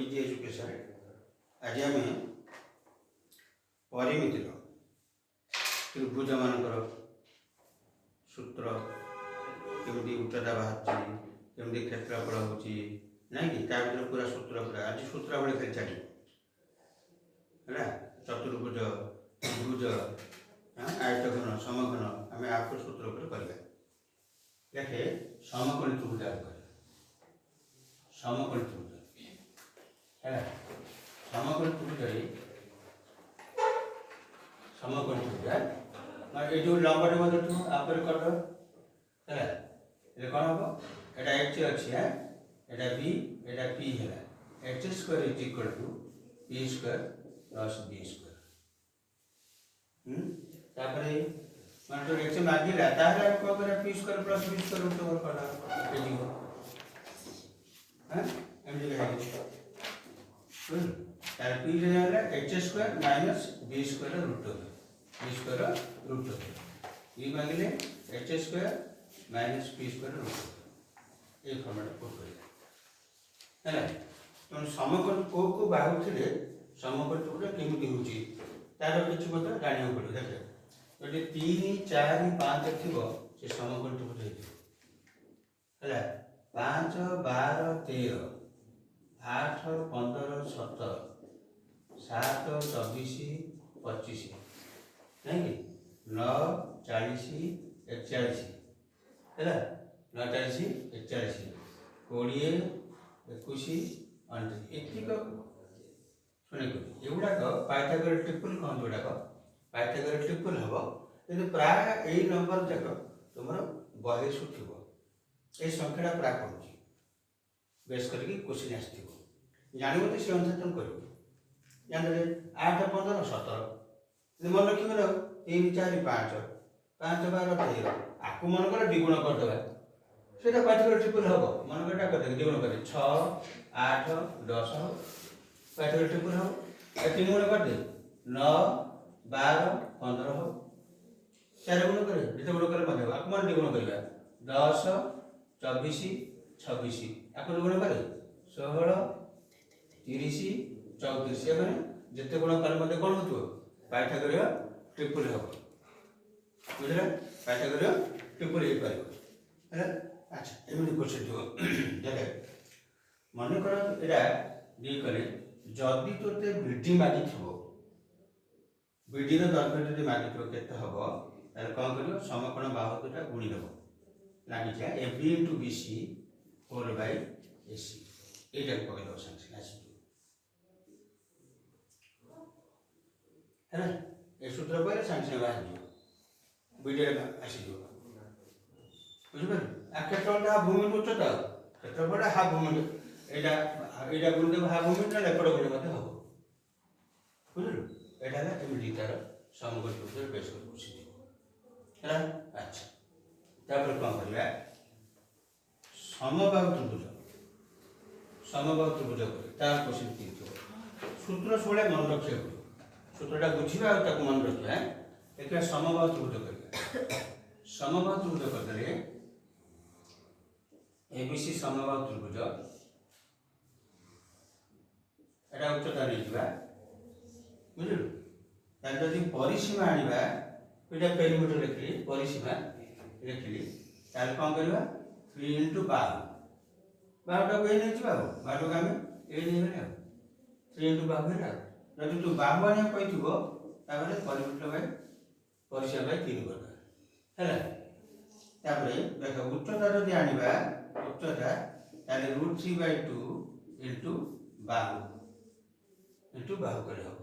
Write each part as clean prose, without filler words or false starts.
ODG education आज आम परिमितिर त्रिभुज मानकर सूत्र केमती उच्चता बाहर केमती क्षेत्रफल होची ना कि पूरा सूत्र पूरा आज सूत्रावली खेल चलिए है चतुर्भुज त्रिभुज आयतघन समघन आम आप सूत्र पर करवा देखे समकोणी त्रिभुज समकोणी त्रिभुज है समकोणी त्रिभुज समकोणी त्रिभुज ये जो लंबटे मध्य तू आप कर है कौन हम एटा एच अच्छी है एटा बी एटा पी है H square is equal to P square plus B square तापरे मान तो एच मागिला ताहले को करे P square plus B square root over करा के जीव हैं एमडी है तार पी ले जाला H square minus B square root over B square root over B मागिले H square minus P square root over ये फॉर्मेट पुट करिया है तो समकोण को बाहु थिले समकोण त्रिभुज केमिति होची तार किछ मत जानियो पड़ो देख যদি 3 4 5 थिबो से समकोण त्रिभुज हेतु है 5 12 13 8 15 17 7 24 25 नहीं कि 9 40 41 है 9 40 41 20 21 29 एतिक शुणे एगुड़ाक पाइथागोरस ट्रिपल कौन जोड़ाक पाइथागोरस ट्रिपल हम कि प्राय यही नंबर जाक तुम 100 थी ये संख्याटा प्राय पड़ुची बेस करके क्वेश्चन आसो जानव तो से अनुसार तुम कर जानते 8 15 17 मन रखी ना 3 4 5 5 12 13 आपको मन कर द्विगुण करदे से पाइथागोरस ट्रिपल हम मन कर द्विगुण कर 6 8 10 पाइथागोरस ट्रिपल हम 3 गुण कर दे 9 12 15 हो 4 गुण करे जिते गुण करे मध्य आप मन द्विगुण करबा 10 24 26 आपको गुण करे 16 30 34 ये माने जिते गुण करे मध्य कोन होतो पाइथागोरस ट्रिपल हो बुझले पाइथागोरस ट्रिपल हे पाइबो है अच्छा एमनी क्वेश्चन जो देखे मन कर एटा दी करे जदि तोते बीडी मागी थबो बीडी रो दैर्घ्य जदि मागी थबो केते हबो ताले कोन करियो समकोण बाहु दुटा गुणी देबो लागि छै AB * BC 4/AC एटा पकड़ दो संख्या आसी है ए सूत्र पर संख्या बाहर जो बीडी रे आसी जो बुझबे आ क्षेत्रफल भूमि उच्चता क्षेत्रफल हा भूमि एटा एटा गुण देबो हा भूमि ना एपड़ गुण मते हबो बुझलु एटा है एमडी तार समकोण त्रिभुज बेस कर पूछी है अच्छा तापर कोन करबा समबाहु त्रिभुज कर तार क्वेश्चन कितो सूत्र सोले मन रखे सूत्रटा बुझिबा आ ताको मन रखिबा एके समबाहु त्रिभुज करबा समबाहु त्रिभुज करले एबीसी समबाहु त्रिभुज एटा उच्चता नै जिबा बुझलु तार जदि परिसीमा आनिबा एटा पेरीमीटर लिखली परिसीमा लिखली तार कोन करबा 3 * 12 12टा को नै जिबा 12 का में ए नै बने 3 * 12 है जदि तू 12 ने कहिथिबो ताबले परिमीटर बाय परिसीमा बाय 3 करबा हैला तापरे देखो उच्चता जदि आनिबा उच्चता ताले √3/2 * बाहु करे हो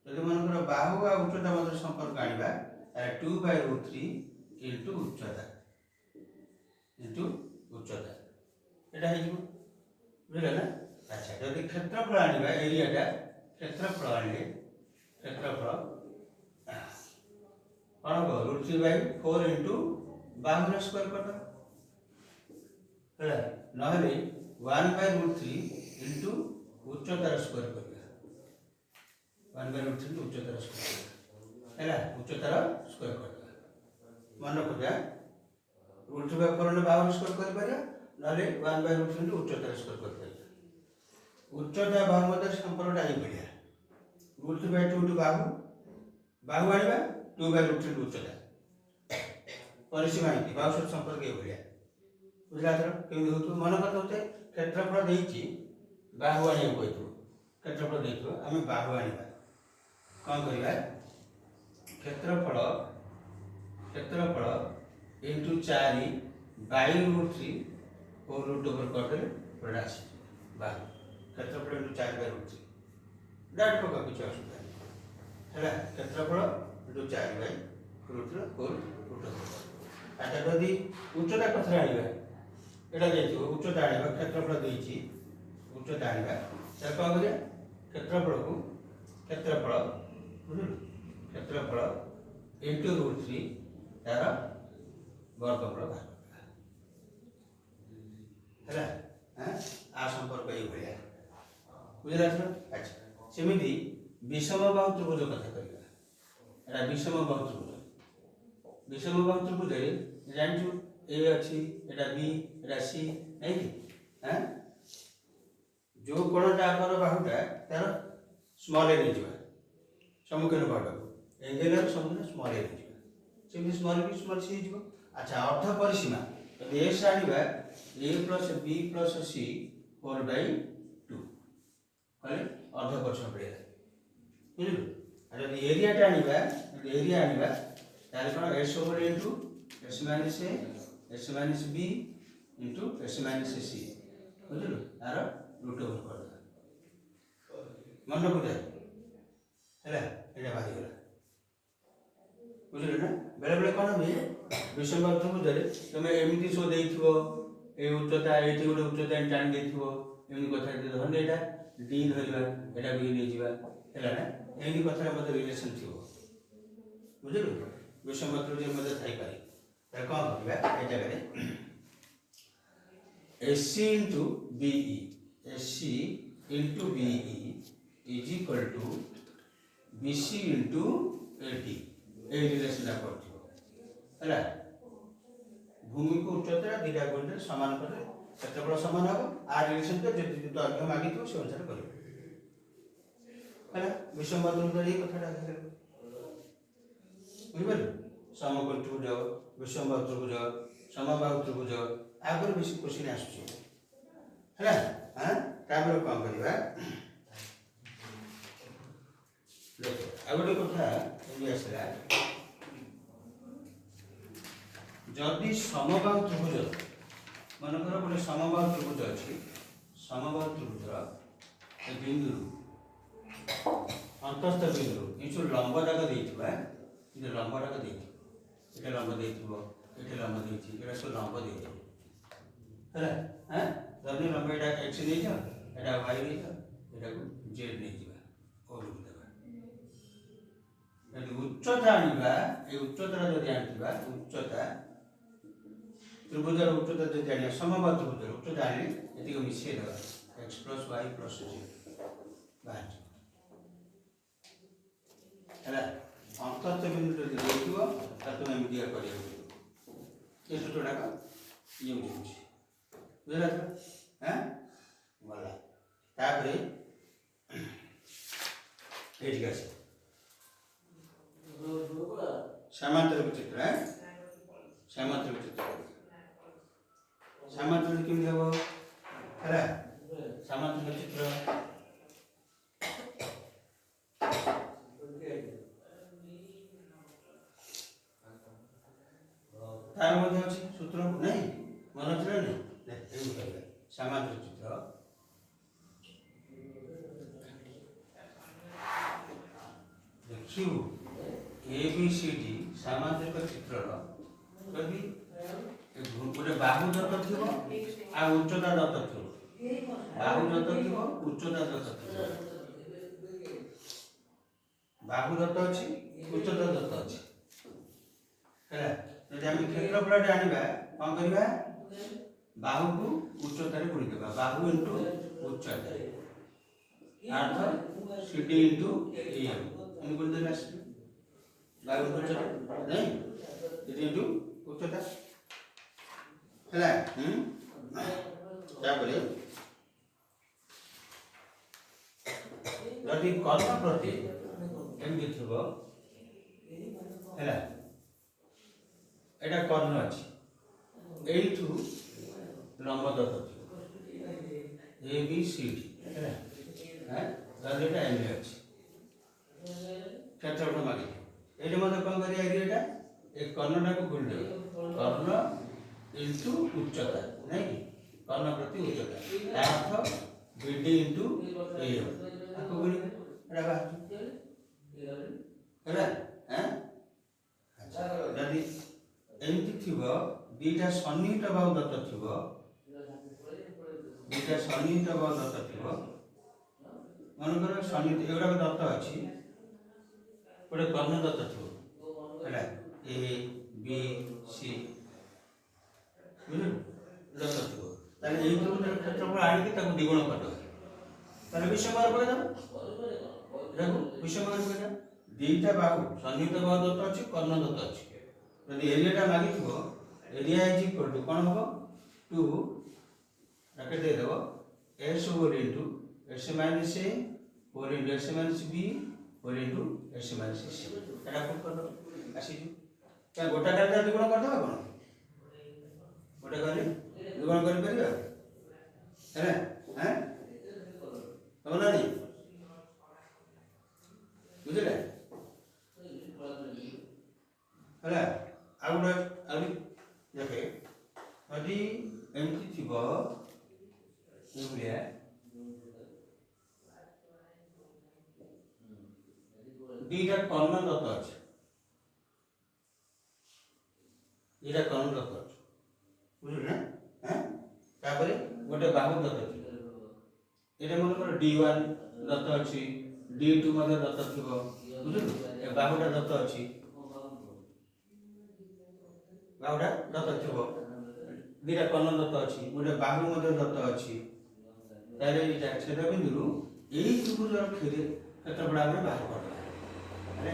जदि मन कर बाहु आ उच्चता मध्य संपर्क आनिबा 2/√3 * उच्चता एटा है बुझले ना अच्छा जदि क्षेत्रफल आनिबा एरियाटा क्षेत्रफल आनिले क्षेत्रफल कौन हो √3/4 * बाहु स्क्वायर कर है नहले 1/√3 * उच्चतार स्क्वायर कर 1/√3 उच्चतार स्क्वायर है उच्चतार स्क्वायर कर मन रखा √3/4 ने बाहु स्क्वायर कर पारे नले 1/√3 उच्चतार स्क्वायर कर पारे उच्चता बाहु मध्य संपर्कटा ये बढ़िया √2 * बाहु बाहु आनिबा 2/√3 उच्चता परिसीमा है बाहु सहित संपर्क ये बढ़िया बुझला तर केमि होतो मन करत होते क्षेत्रफल देइची बाहु आनिया कहतो क्षेत्रफल देइतो आमे बाहु आनिबा कोन करिबा क्षेत्रफल into 4 by √3 और √2 पर करदे बड़ा आसी बाहु क्षेत्रफल into 4 by √3 डाट पका कुछ असुविधा हैला क्षेत्रफल into 4 by √3 और √2 आता जदि उच्चता कथरा आनिबा एटा देइतो उच्चता आनिबा क्षेत्रफल देइची उच्चता आनिबा त कोन करिया क्षेत्रफल into √3 तार वर्गफल बाहर हैला हां आ संपर्क ये भलिया बुझला छ अच्छा सेमिति विषम बाहु त्रिभुज कथा करिया एटा विषम बाहु त्रिभुज रे जानछु ए अछि एटा बी एटा सी नै कि हां जो कोणटा आकर बाहुटा तार स्मॉल ए जिवा सम्मुखीन बाहुटा एंगल सम्मुखीन स्मॉल ए जिवा semi small B small C जिवा अच्छा अर्ध परिसीमा यदि एस आनिबा a + b + c 4/2 कहले अर्ध परिसीमा पड़ेगा बुझिलु आ यदि एरिया आनिबा ताले कोन s/s - a s - b * s - c बुझिलु are √2 कर दे मन को दे हैला एटा बाहि गला बुझिलु ना बेले बेले कोन होई विषम बाहु त्रिभुज रे तमे एमिति सो देइथिबो ए उच्चता एठी गोटे उच्चता टाणी देइथिबो एमि कथा दे धन एटा d धरिबा एटा b नै जिबा हैला ना एमि कथा मते रिलेशन थिबो बुझिलु विषम बाहु त्रिभुज मते थाई पारे त कोन करबा ए जगह रे AC into BE AC into BE is equal to BC into AD ए रिलेशन करथिबो हैला भूमि को उच्चता दिटा गुण समान करे क्षेत्रफल समान हो आ रिलेशन तो जे दर्घ्य मागी तो से अनुसार करियो हैला विषम बाहु त्रिभुज ये कथाटा बुझिबल समकोण त्रिभुज विषम बाहु त्रिभुज समबाहु त्रिभुज आगर बेसी क्वेश्चन आसुची हैला हां तापर कोन करबा देखो आगोटे कथा एबी आसला जदि समबाहु त्रिभुज मन कर गोटे समबाहु त्रिभुज अछि समबाहु त्रिभुज ए बिंदु अंतस्थ बिंदु ए जो लंब दाग देइथिबा ए लंब दाग देइथि एटा लंब देइथिबो एटा लंब देइथि एटा सो लंब देइथि हैला हां जदि लंब एटा x नै छ एटा y नै छ एटा को z नै जिबा और देबा यदि उच्चता आनिबा ए उच्चता जदि आनिबा उच्चता त्रिभुज उच्चता जदि आनिबा समबाहु त्रिभुज उच्चता आनि एति को मिसे देबा x + y + z बाहर हैला अंतस्थ बिंदु जदि देखिबो त तुम एमिडिया करियो ये सूत्रटा का ये होछि बुझला हां वाला तापरे एठी गाछ समांतर चित्र है समांतर चित्र समांतर केमि देबो हैला समांतर चित्र तार मध्ये अछि सूत्र नै मन छै नै एमि कहबा समांतर चित्र देखियो ABCD समांतर चित्र यदि गोटे बाहु दत्त थिबो आ उच्चता दत्त थिबो बाहु दत्त थिबो उच्चता दत्त थिबो बाहु दत्त अछि उच्चता दत्त अछि हैला यदि हम क्षेत्रफल जानिबा कोन करिबा बाहु को उच्चता रे गुणी देबा बाहु इनटू उच्चता अर्थ CD इनटू AM हम गुणी देबा बाहु उच्चता नै CD इनटू उच्चता हैला तापरे जदि कर्ण प्रति एमती थी है एटा कर्ण अच्छी एठू लंब दत्त थी ए बी सी डी है एटा एम अच्छी क्षेत्रफल मागे ये मतलब कौन कर एरिया एक कर्णटा को गुण दे कर्ण इंटू उच्चता नहीं कर्ण प्रति उच्चता अर्थ बीडी इंटू ए आपको गुण एटा बाहर है अच्छा यदि एमती थिबो दुईटा सन्निहित बाहु दत्त थिबो दुईटा सन्निहित बाहु दत्त थिबो मन कर सन्निहित एगुड़ा दत्त अच्छी गोटे कर्ण दत्त थो है ए बी सी बुझल दत्त थो ताले एई क्षेत्रफल आनिक द्विगुण करदे ताले विषमवार पकेदब देखो विषमवार पकेदा दुईटा बाहु सन्निहित बाहु दत्त अच्छी कर्ण दत्त अच्छी यदि एरियाटा मागी थो एरिया इज इक्वल टू कौन हम 2 ब्रैकेट दे देबो s over into s minus a over into s minus b over into s minus c Etah put कर दो आसी जो क्या गोटा कार्य द्विगुण कर दबा कोन गोटा कार्य द्विगुण कर परिबा है हैं तमना नहीं बुझले है आउडा आउडी देखे यदि एमती थिबो एभलिया दुईटा कर्ण दत्त अच्छे दुईटा कर्ण दत्त अच्छे बुझल ना हैं तापर गोटे बाहु दत्त अच्छे एटा मन कर d1 दत्त अच्छी d2 मध्ये दत्त थिबो बुझल ए बाहुटा दत्त अच्छी बाहुटा दत्त थिबो दुईटा कर्ण दत्त अच्छी गोटे बाहु मध्ये दत्त अच्छी ताले एटा छेद बिंदु एई त्रिभुजर क्षेत्रफल आमे बाहर कर अरे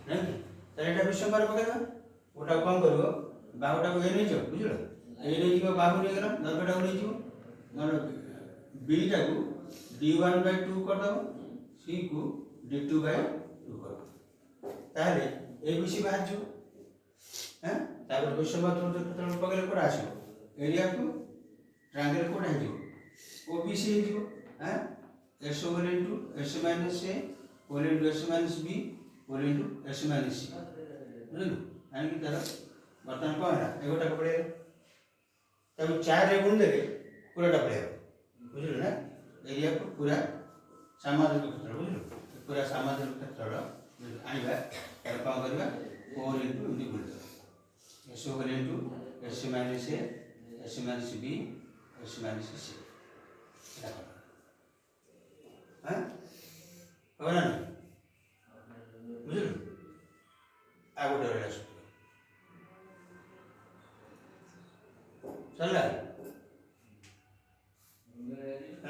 नहीं ताले एटा विषमवार पकेदा ओटा कम करबो बाहुटा को ए नै जो बुझलो ए नै जो बाहु नै गला दर्गटा नै जो मन b टा को d1/2 कर दबो c को d2/2 कर दो ताले ए बी सी बाहर जो हैं तापर विषमवार क्षेत्रफल पकेले कोड आसीबो एरिया को ट्रायंगल कोड है जो ओबीसी है जो हैं s over into s minus a over into s minus b over into s minus c बुझलो आनी की तरह बर्तन को है एगोटा को पड़े तब 4 रे गुण देबे पूराटा पड़े बुझलो ना एरिया को पूरा सामाजिक क्षेत्र बुझलो पूरा सामाजिक क्षेत्र आनिबा तार काम करबा ओवर इनटू इनटू गुण s over into s minus a s minus b s minus c एटा हैं हो ना बुझलो आगोटे वाला सूत्र चलला है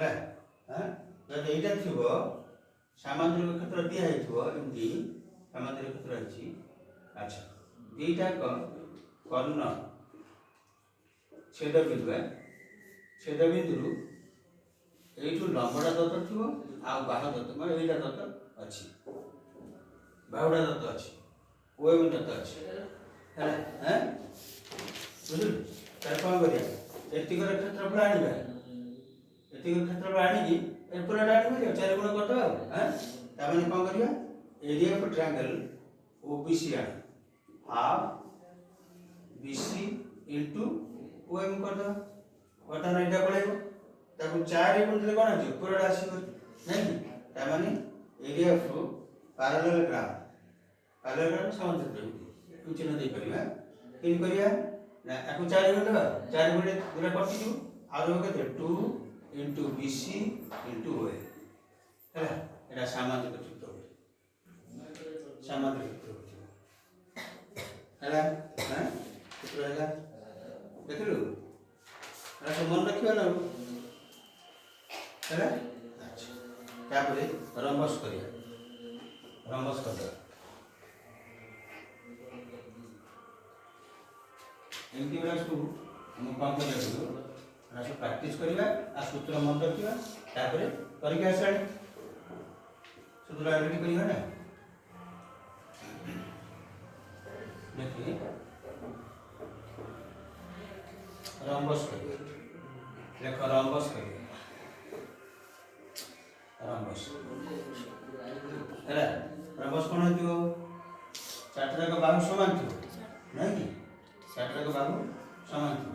हैं जब एटा थिबो सामाजिक क्षेत्र दिया हेथिबो एमती सामाजिक क्षेत्र अछि अच्छा दुईटा कर्ण छेद बिंदु एठू लंबटा दत्त थिबो आ बाहु दत्त माने एटा दत्त अछि बाहुटा दत्त अछि ओएम दत्त अछि है हैं बुझल तार कोन करिया एतिकर क्षेत्रफल आनिबा एतिकर क्षेत्रफल आनी की ए पूराटा आनिबा 4 गुण कर दबा हैं ता माने कोन करिया एरिया ऑफ ट्रायंगल ओबीसी आ हाफ बीसी इनटू ओएम कर दो बटन एटा पळेबो ताकू 4 गुण देले कोन अछि पूराटा आसीबो नहीं ता माने एरिया ऑफ पैरेललोग्राम समांतर चिन्ह दे परिबा किन करिया ना आकू 4 गुण देबा 4 गुण दुरा कटि जो आरो केते 2 into bc into oa हैला एटा सामाजिक क्षेत्र सामाजिक क्षेत्र हैला हैं क्षेत्र हैला देखलु एटा सब मन रखियो ना हैला अच्छा तापरे रंबस करिया रंबस कर दो एमती वाला को हम काम कर सब प्रैक्टिस करवा आ सूत्र मन रखा तापर करके आसानी सूत्र रेडी करियो ना देखिए रंबस करिए देखो रंबस करिए रंबस है रंबस कौन हो चार्टा का बाहु समान थी नहीं कि चार्टा का बाहु समान थी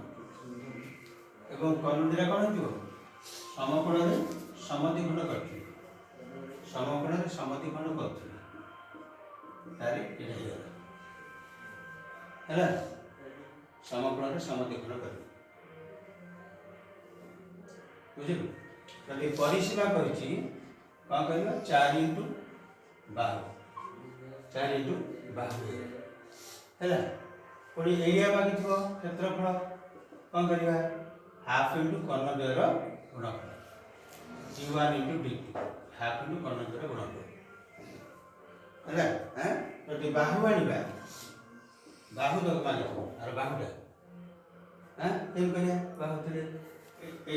एवं कलुटीरा कौन हो समकोण में समद्विखंड करथि समकोण में समद्विखंड करथि तारे एटा हेला समकोण में समद्विखंड करथि बुझिलु जदि परिसीमा कहिछि कौन करबा 4 * बाहु 4 * बाहु हेला पुणी एरिया मागी थो क्षेत्रफल कौन करबा हाफ इंटू कर्णद्वयर गुणफल d1 * dt हाफ इंटू कर्णद्वयर गुणफल है हैं तो बाहु आनिबा बाहु दक माने और बाहुटा हैं केम करिया बाहु थले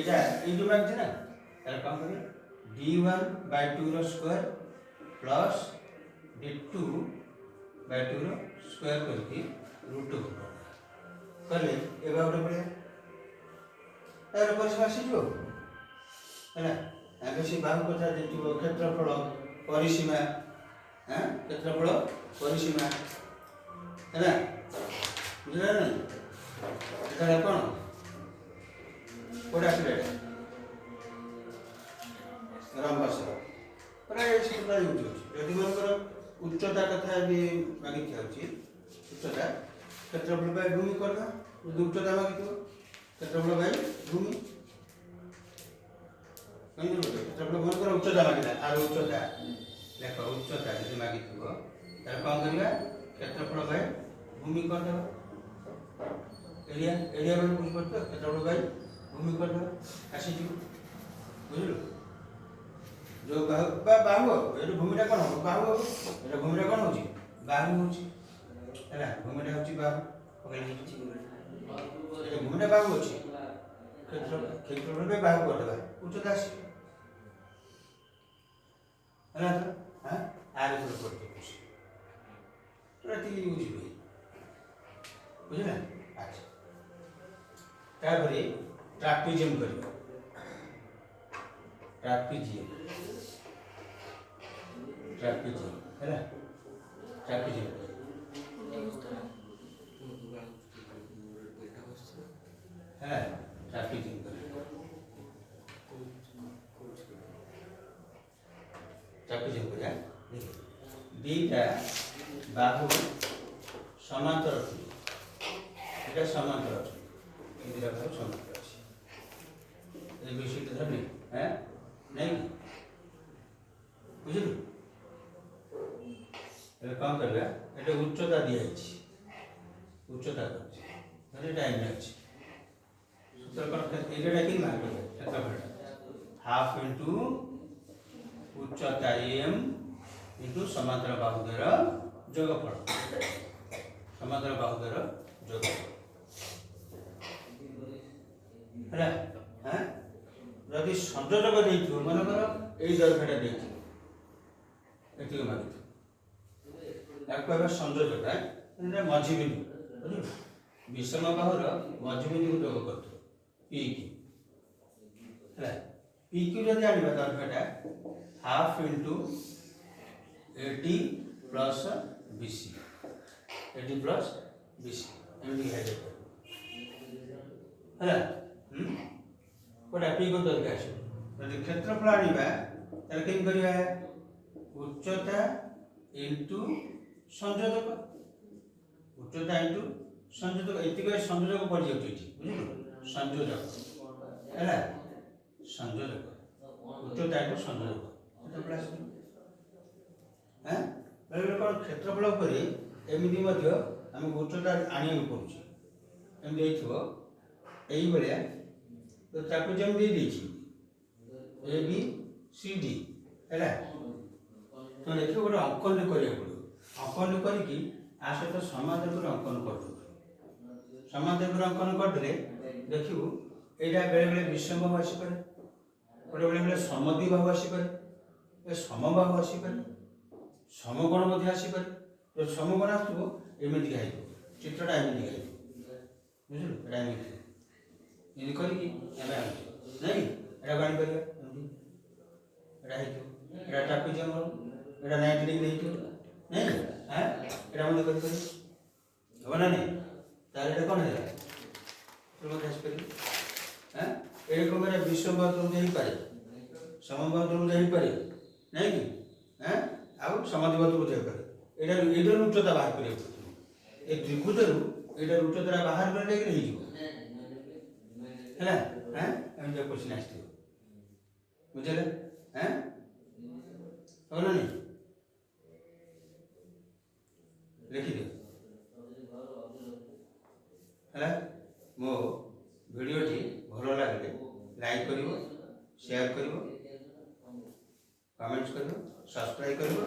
एटा ए जो मागछ ना तार काम करिया d1/2 रो स्क्वायर प्लस d2/2 रो स्क्वायर करके √2 कले ए बाहुटा पड़े तार परिसीमा आसीजो है आगे से बाहु कथा देखिबो क्षेत्रफल परिसीमा हैं क्षेत्रफल परिसीमा है ना बुझला ना एटा कोन कोडा से रंबस प्राय सूत्र यूज होछि यदि मनकर उच्चता कथा भी मागी थाउछि उच्चता क्षेत्रफल बाय भूमि करना उच्चता मागी तो क्षेत्रफल बाय भूमि कहीं क्षेत्रफल मनकर उच्चता मागिला आर उच्चता देखो उच्चता यदि मागी थबो तार कोन करिया क्षेत्रफल बाय भूमि कर दो एरिया में कुछ करते क्षेत्रफल बाय भूमि कर दो आसी जी बुझलो जो बाहु ये भूमिटा कौन हो बाहु ये भूमिटा कौन होची बाहु होची हैला भूमिटा होची बाहु पकड़ लीजिए ये भूमिटा बाहु होची क्षेत्रफल में बाहु कर देबा उच्चता से हैला तो हां आर ऊपर करते कुछ प्रति यूज हुई बुझला अच्छा तापरे ट्रापेजियम करियो ट्रापेजियम हैला ट्रापेजियम है ट्रापेजियम करियो ट्रापेजियम करिया देखो दीटा बाहु समांतर अछि एटा समांतर अछि इंदिरा बाहु समांतर अछि ए विषय धरनी हैं नहीं बुझलु ए काम करबा एटा उच्चता दिया अछि उच्चता अछि धरे टाइम अछि सूत्र कर एटा कि मार्क करबा क्षेत्रफल हाफ इनटू उच्चता m इनटू समांतर बाहु द्वारा जोगफल समांतर बाहु द्वारा जोगफल है हैं यदि संयोजक देइथो मन कर एई दर्घटा देइथो एति मागिथो याक कहबा संयोजक है एटा मझी बिंदु बुझलो विषम बाहुर मझी बिंदु को जोग करथो p q है p q जदि आनिबा दर्घटा half into AD plus BC AD plus BC MD है है कोडा पी को दरकार छै यदि क्षेत्रफल आनिबा तार केम करिया उच्चता इनटू संयोजक उच्चता इनटू संयोजक एतिक संयोजक पड़ जाउछि बुझिलो संयोजक हैला संयोजक उच्चता इनटू संयोजक एटा प्लस हैं बेले कोन क्षेत्रफल उपरे एमिति मध्य हम उच्चता आनिया पड़ुछि एम देइथबो एई बलिया तो ट्रापेजियम दे दीची ए बी सी डी हैला तो देखियो गोटे अंकन करिया पड़ो अंकन करिकी आ सहित समांतर अंकन कर दो समांतर अंकन करदे देखियो एटा बेले बेले विषम बाहु आसी पारे गोटे बेले बेले समद्वि बाहु आसी पारे ଏ ସମବାହୁ ଆସିପାରେ, ସମକୋଣ ମଧ୍ୟ ଆସିପାରେ। ଯଦି ସମକୋଣ ଆସୁଥିବ ଏମିତିକା ହେଇଥିବ, ଚିତ୍ରଟା ଏମିତିକା ହେଇଥିବ, ବୁଝିଲୁ? ଏଇଟା ଏମିତି ଏମିତି କରିକି ଆମେ ଆଣିଛୁ ନାଇଁ, ଏଟାକୁ ଆଣିପାରିବା ଏମିତି, ଏଇଟା ହେଇଥିବ, ଏଇଟା ଟ୍ରାପିଜିୟମ ଆମର, ଏଇଟା 90 ଡିଗ୍ରୀ ହେଇଥିବ ନାଇଁ, ଏଇଟା ମଧ୍ୟ କରିପାରିବ, ହେବ ନା ନାଇଁ? ତାହେଲେ ଏଇଟା କ'ଣ ହେଲା? ମଧ୍ୟ ଆସିପାରିବ। ଏ ରକମରେ ବିଷମବାହୁ ତ୍ରିଭୁଜ ହେଇପାରେ, ସମବାହୁ ତ୍ରିଭୁଜ ହେଇପାରେ ନାଇଁ କି? ଆଉ ସମଦ୍ୱିବାହୁ ତ୍ରିଭୁଜ ହେଇପାରେ। ଏଇଟାରୁ ଉଚ୍ଚତା ବାହାର କରିବାକୁ ପଡ଼ିବ। ଏ ତ୍ରିଭୁଜରୁ ଏଇଟାର ଉଚ୍ଚତା ବାହାର କଲେ ଯାଇକି ହେଇଯିବ ହେଲା। ଏମିତି କ୍ୱେଶ୍ଚିନ୍ ଆସିଥିବ, ବୁଝିଲେ? ହେବ ନା ନାଇଁ? ଲେଖିଦିଅ ହେଲା। ମୋ ଭିଡ଼ିଓଟି ଭଲ ଲାଗିଲେ ଲାଇକ୍ କରିବ, ସେୟାର କରିବ, କମେଣ୍ଟ କରିବ, ସବସ୍କ୍ରାଇବ୍ କରିବ।